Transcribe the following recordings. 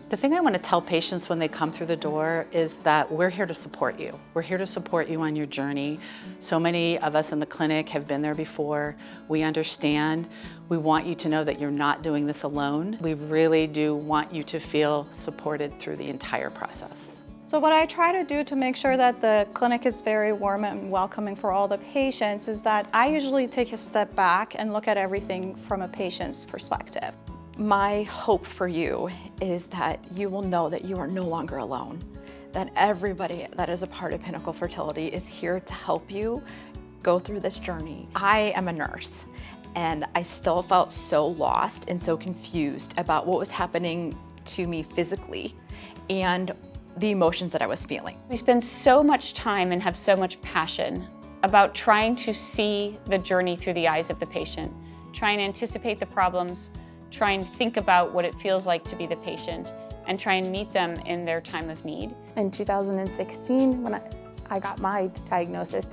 The thing I want to tell patients when they come through the door is that we're here to support you. We're here to support you on your journey. So many of us in the clinic have been there before. We understand. We want you to know that you're not doing this alone. We really do want you to feel supported through the entire process. So what I try to do to make sure that the clinic is very warm and welcoming for all the patients is that I usually take a step back and look at everything from a patient's perspective. My hope for you is that you will know that you are no longer alone, that everybody that is a part of Pinnacle Fertility is here to help you go through this journey. I am a nurse, and I still felt so lost and so confused about what was happening to me physically and the emotions that I was feeling. We spend so much time and have so much passion about trying to see the journey through the eyes of the patient, trying to anticipate the problems, try and think about what it feels like to be the patient, and try and meet them in their time of need. In 2016, when I got my diagnosis,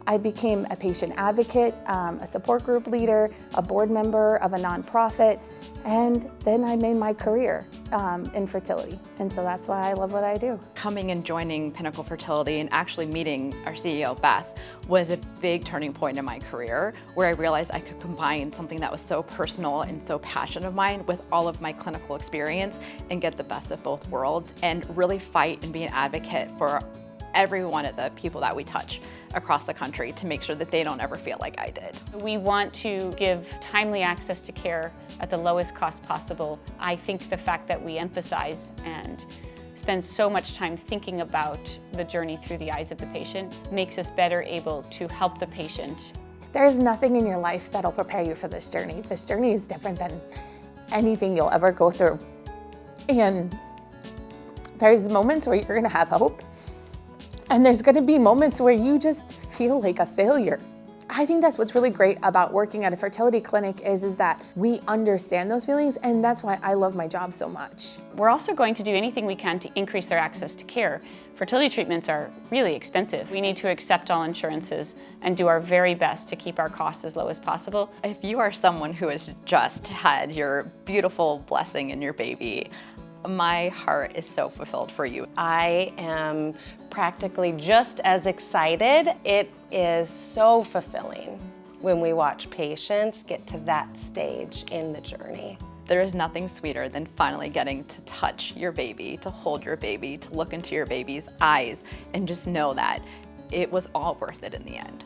I became a patient advocate, a support group leader, a board member of a nonprofit, and then I made my career in fertility. And so that's why I love what I do. Coming and joining Pinnacle Fertility and actually meeting our CEO, Beth, was a big turning point in my career where I realized I could combine something that was so personal and so passionate of mine with all of my clinical experience and get the best of both worlds and really fight and be an advocate for every one of the people that we touch across the country to make sure that they don't ever feel like I did. We want to give timely access to care at the lowest cost possible. I think the fact that we emphasize and spend so much time thinking about the journey through the eyes of the patient makes us better able to help the patient. There's nothing in your life that'll prepare you for this journey. This journey is different than anything you'll ever go through. And there's moments where you're gonna have hope, and there's gonna be moments where you just feel like a failure. I think that's what's really great about working at a fertility clinic is that we understand those feelings, and that's why I love my job so much. We're also going to do anything we can to increase their access to care. Fertility treatments are really expensive. We need to accept all insurances and do our very best to keep our costs as low as possible. If you are someone who has just had your beautiful blessing in your baby, my heart is so fulfilled for you. I am practically just as excited. It is so fulfilling when we watch patients get to that stage in the journey. There is nothing sweeter than finally getting to touch your baby, to hold your baby, to look into your baby's eyes, and just know that it was all worth it in the end.